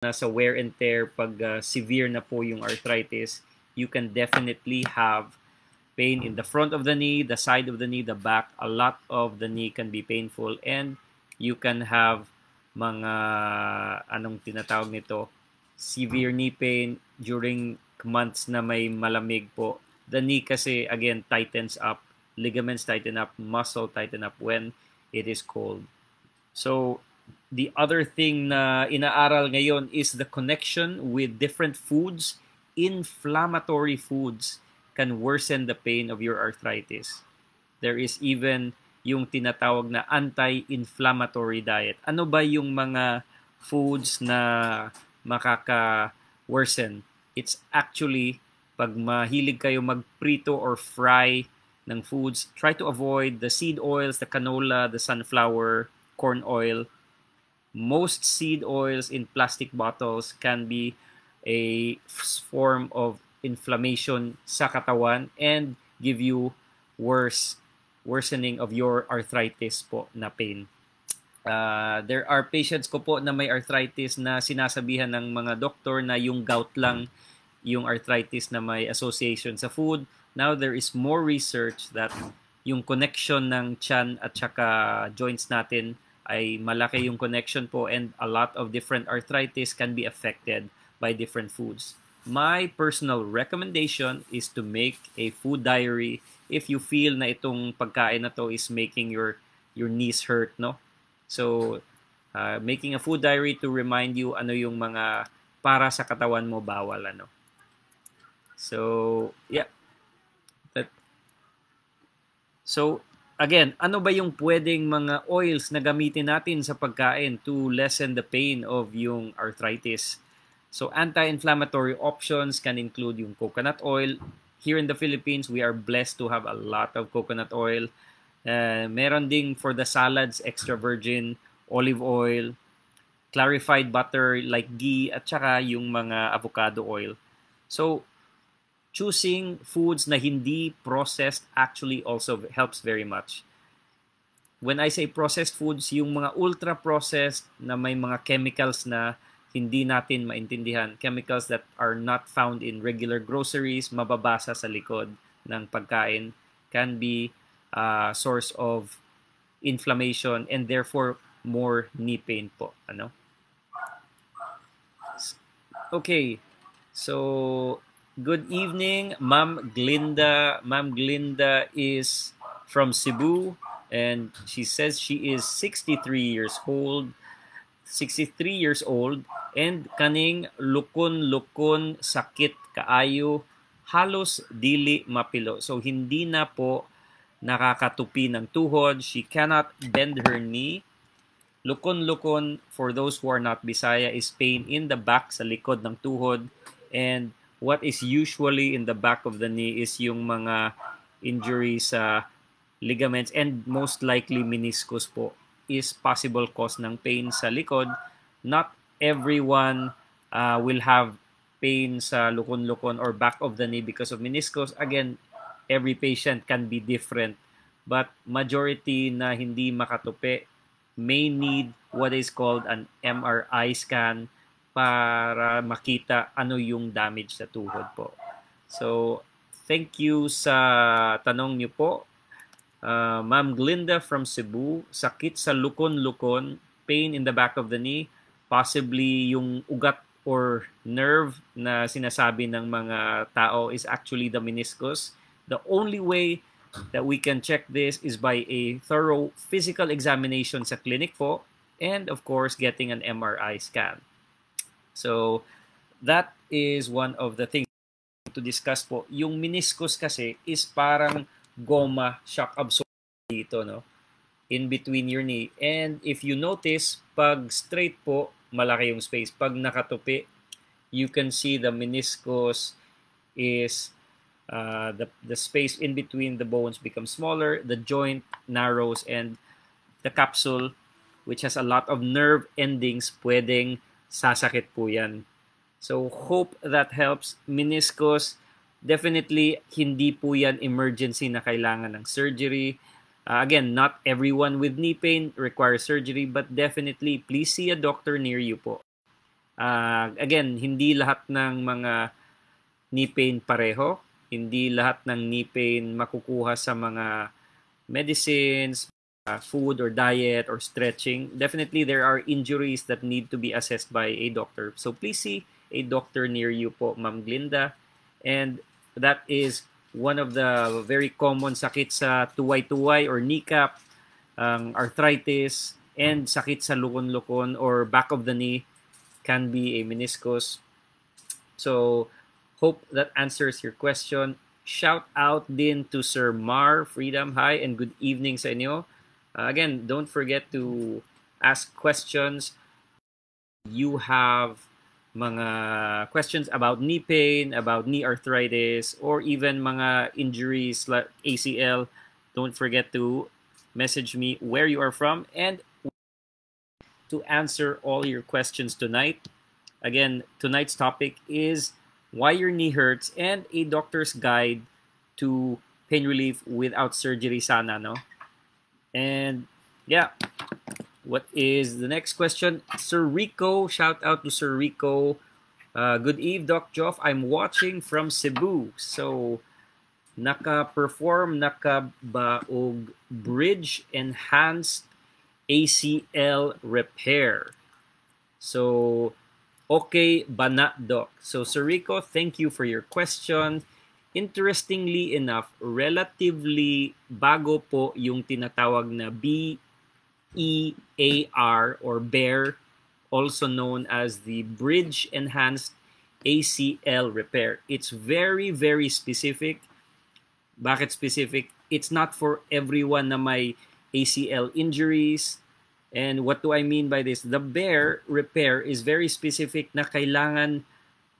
nasa wear and tear, pag severe na po yung arthritis, you can definitely have pain in the front of the knee, the side of the knee, the back. A lot of the knee can be painful, and you can have mga anong tinatawag nito, severe knee pain during months na may malamig po. The knee kasi again tightens up, ligaments tighten up, muscle tighten up when it is cold. So the other thing na inaaral ngayon is the connection with different foods. Inflammatory foods can worsen the pain of your arthritis. There is even yung tinatawag na anti-inflammatory diet. Ano ba yung mga foods na makaka-worsen? It's actually, pag mahilig kayo magprito or fry ng foods, try to avoid the seed oils, the canola, the sunflower, corn oil. Most seed oils in plastic bottles can be a form of inflammation sa katawan and give you worsening of your arthritis po na pain. There are patients ko po na may arthritis na sinasabihan ng mga doktor na yung gout lang yung arthritis na may association sa food. Now there is more research that yung connection ng tiyan at saka joints natin ay malaki yung connection po, and a lot of different arthritis can be affected by different foods. My personal recommendation is to make a food diary if you feel na itong pagkain na to is making your knees hurt, no? So, making a food diary to remind you ano yung mga para sa katawan mo bawal, ano. So, yeah. So, again, ano ba yung pwedeng mga oils na gamitin natin sa pagkain to lessen the pain of yung arthritis? So, anti-inflammatory options can include yung coconut oil. Here in the Philippines, we are blessed to have a lot of coconut oil. Meron ding for the salads, extra virgin olive oil, clarified butter like ghee, at saka yung mga avocado oil. So, choosing foods na hindi processed actually also helps very much. When I say processed foods, yung mga ultra-processed na may mga chemicals na hindi natin maintindihan, chemicals that are not found in regular groceries, mababasa sa likod ng pagkain, can be a source of inflammation and therefore more knee pain po. Ano? Okay, so good evening, Ma'am Glinda. Ma'am Glinda is from Cebu, and she says she is 63 years old. 63 years old, and kaning lukon-lukon sakit kaayo, halos dili mapilo. So hindi na po nakakatupi ng tuhod. She cannot bend her knee. Lukon-lukon, for those who are not Bisaya, is pain in the back sa likod ng tuhod, and what is usually in the back of the knee is yung mga injuries sa ligaments, and most likely meniscus po is possible cause ng pain sa likod. Not everyone will have pain sa lukon-lukon or back of the knee because of meniscus. Again, every patient can be different, but majority na hindi makatupi may need what is called an MRI scan para makita ano yung damage sa tuhod po. So, thank you sa tanong niyo po. Ma'am Glinda from Cebu, sakit sa lukon-lukon, pain in the back of the knee, possibly yung ugat or nerve na sinasabi ng mga tao is actually the meniscus. The only way that we can check this is by a thorough physical examination sa clinic po, and of course getting an MRI scan. So, that is one of the things to discuss po. Yung meniscus kasi is parang goma, shock absorber dito, no? In between your knee. And if you notice, pag straight po, malaki yung space. Pag nakatupi, you can see the meniscus is the space in between the bones becomes smaller, the joint narrows, and the capsule, which has a lot of nerve endings, pwedeng sasakit po yan. So, hope that helps. Meniscus, definitely hindi po yan emergency na kailangan ng surgery. Again, not everyone with knee pain requires surgery, but definitely please see a doctor near you po. Again, hindi lahat ng mga knee pain pareho. Hindi lahat ng knee pain makukuha sa mga medicines, food or diet or stretching. Definitely, there are injuries that need to be assessed by a doctor. So please see a doctor near you po, Ma'am Glinda. And that is one of the very common sakit sa tuway-tuway or kneecap, arthritis, and sakit sa lukon-lukon or back of the knee can be a meniscus. So, hope that answers your question. Shout out din to Sir Mar Freedom. Hi and good evening sa inyo. Again, don't forget to ask questions. You have mga questions about knee pain, about knee arthritis, or even mga injuries like ACL. Don't forget to message me where you are from and to answer all your questions tonight. Again, tonight's topic is why your knee hurts and a doctor's guide to pain relief without surgery sana, no? And yeah, what is the next question? Sir Rico, shout out to Sir Rico. Good eve, Doc Joff. I'm watching from Cebu. So, naka-perform nakabaog bridge enhanced ACL repair. So, okay ba na, Doc? So, Sir Rico, thank you for your question. Interestingly enough, relatively bago po yung tinatawag na BEAR or BEAR, also known as the Bridge Enhanced ACL Repair. It's very, very specific. Bakit specific? It's not for everyone na may ACL injuries. And what do I mean by this? The BEAR repair is very specific na kailangan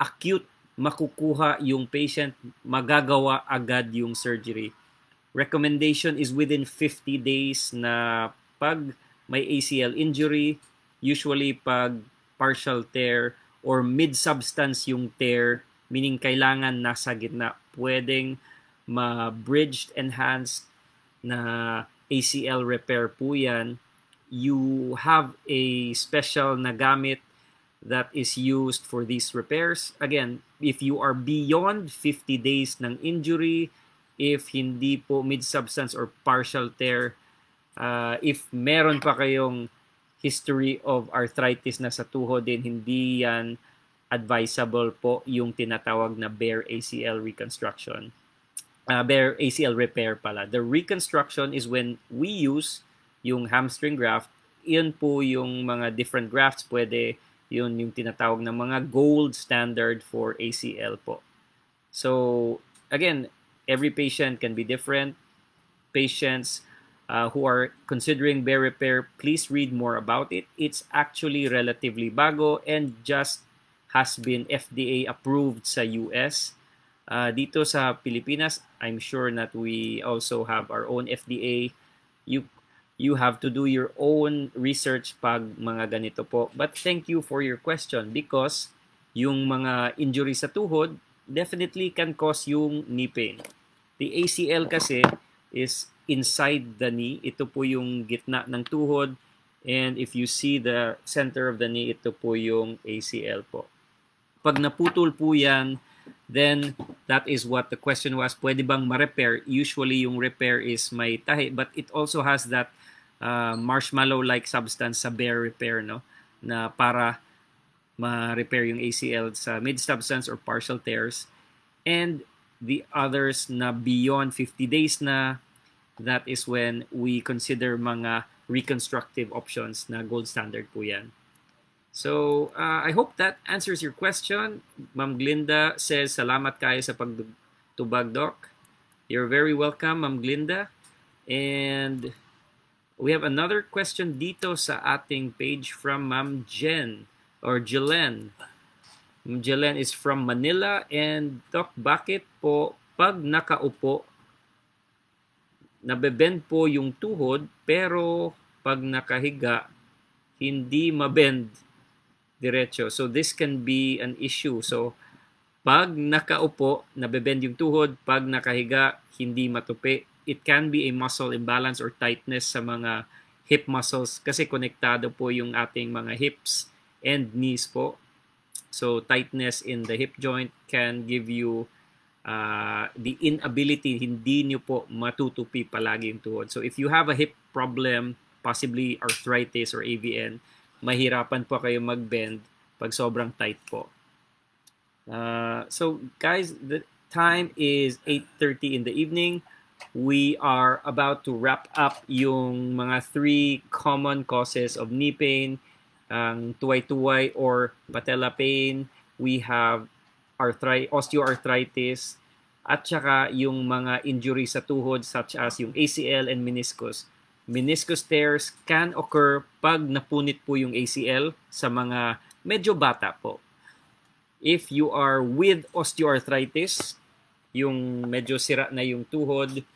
acute makukuha yung patient, magagawa agad yung surgery. Recommendation is within 50 days na pag may ACL injury, usually pag partial tear or mid-substance yung tear, meaning kailangan nasa gitna, pwedeng ma-bridged enhanced na ACL repair po yan. You have a special na gamit that is used for these repairs. Again, if you are beyond 50 days ng injury, if hindi po mid-substance or partial tear, if meron pa kayong history of arthritis na sa tuhod din, hindi yan advisable po yung tinatawag na bare ACL reconstruction. Bare ACL repair pala. The reconstruction is when we use yung hamstring graft. Yun po yung mga different grafts. Pwede yun yung tinatawag na mga gold standard for ACL po. So, again, every patient can be different. Patients who are considering bare repair, please read more about it. It's actually relatively bago and just has been FDA approved sa US. Dito sa Pilipinas, I'm sure that we also have our own FDA. You have to do your own research pag mga ganito po. But thank you for your question because yung mga injury sa tuhod definitely can cause yung knee pain. The ACL kasi is inside the knee. Ito po yung gitna ng tuhod. And if you see the center of the knee, ito po yung ACL po. Pag naputol po yan, then that is what the question was. Pwede bang ma-repair? Usually yung repair is may tahi, but it also has that marshmallow-like substance sa bare repair, no? Na para ma-repair yung ACL sa mid-substance or partial tears. And the others na beyond 50 days na, that is when we consider mga reconstructive options na gold standard po yan. So, I hope that answers your question. Ma'am Glinda says, salamat kayo sa pagtubag, Doc. You're very welcome, Ma'am Glinda. And we have another question dito sa ating page from Ma'am Jen or Jelen. Ma'am Jelen is from Manila. And Doc, bakit po pag nakaupo, nabebend po yung tuhod pero pag nakahiga, hindi mabend diretso. So this can be an issue. So pag nakaupo, nabebend yung tuhod, pag nakahiga, hindi matupi. It can be a muscle imbalance or tightness sa mga hip muscles kasi konektado po yung ating mga hips and knees po. So tightness in the hip joint can give you the inability, hindi nyo po matutupi palagi yung tuhod. So if you have a hip problem, possibly arthritis or AVN, mahirapan po kayo mag-bend pag sobrang tight po. So guys, the time is 8:30 in the evening. We are about to wrap up yung mga 3 common causes of knee pain, ang tuway-tuway or patella pain. We have osteoarthritis, at saka yung mga injury sa tuhod such as yung ACL and meniscus. Meniscus tears can occur pag napunit po yung ACL sa mga medyo bata po. If you are with osteoarthritis, yung medyo sira na yung tuhod,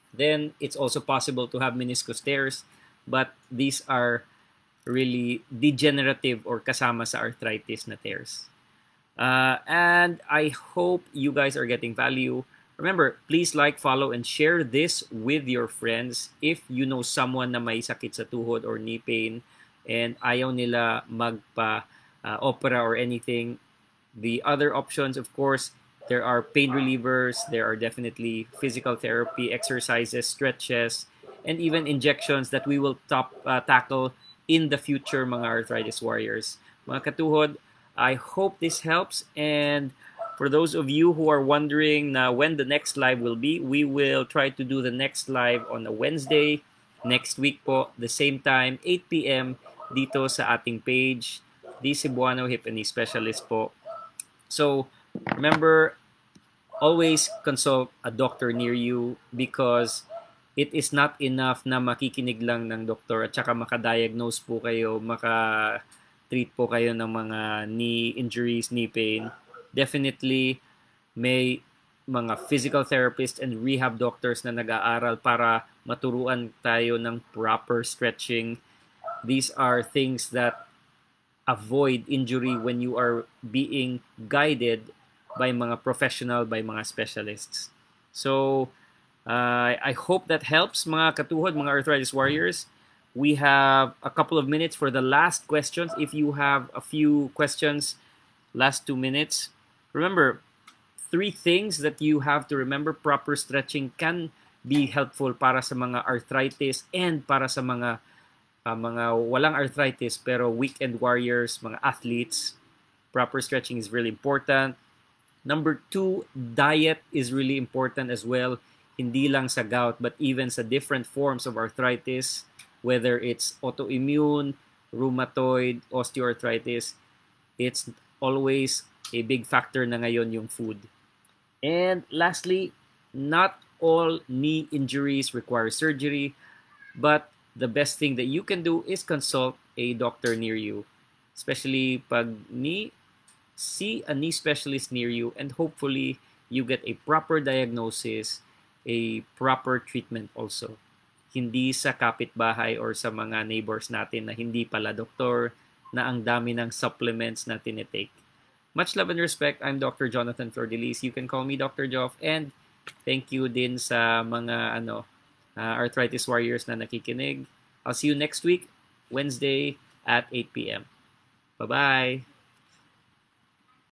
then it's also possible to have meniscus tears, but these are really degenerative or kasama sa arthritis na tears. And I hope you guys are getting value. Remember, please like, follow, and share this with your friends if you know someone na may sakit sa tuhod or knee pain and ayaw nila magpa-opera or anything. The other options, of course, there are pain relievers, there are definitely physical therapy, exercises, stretches, and even injections that we will tackle in the future, mga arthritis warriors. Mga katuhod, I hope this helps, and for those of you who are wondering when the next live will be, we will try to do the next live on a Wednesday next week po, the same time, 8 p.m. dito sa ating page, The Cebuano Hip and Knee Specialist po. So, remember, always consult a doctor near you because it is not enough na makikinig lang ng doktor at saka makadiagnose po kayo, maka-treat po kayo ng mga knee injuries, knee pain. Definitely, may mga physical therapists and rehab doctors na nag-aaral para maturuan tayo ng proper stretching. These are things that avoid injury when you are being guided by mga professional, by mga specialists. So, I hope that helps mga katuhod, mga arthritis warriors. We have a couple of minutes for the last questions. If you have a few questions, last 2 minutes. Remember, 3 things that you have to remember. Proper stretching can be helpful para sa mga arthritis and para sa mga walang arthritis pero weekend warriors, mga athletes. Proper stretching is really important. Number 2, diet is really important as well. Hindi lang sa gout but even sa different forms of arthritis, whether it's autoimmune, rheumatoid, osteoarthritis, it's always a big factor na ngayon yung food. And lastly, not all knee injuries require surgery, but the best thing that you can do is consult a doctor near you. Especially pag see a knee specialist near you and hopefully you get a proper diagnosis, a proper treatment also. Hindi sa kapitbahay or sa mga neighbors natin na hindi pala doktor, na ang dami ng supplements na tinitake. Much love and respect. I'm Dr. Jonathan Flordelis. You can call me Dr. Joff. And thank you din sa mga arthritis warriors na nakikinig. I'll see you next week, Wednesday at 8 p.m. Bye-bye!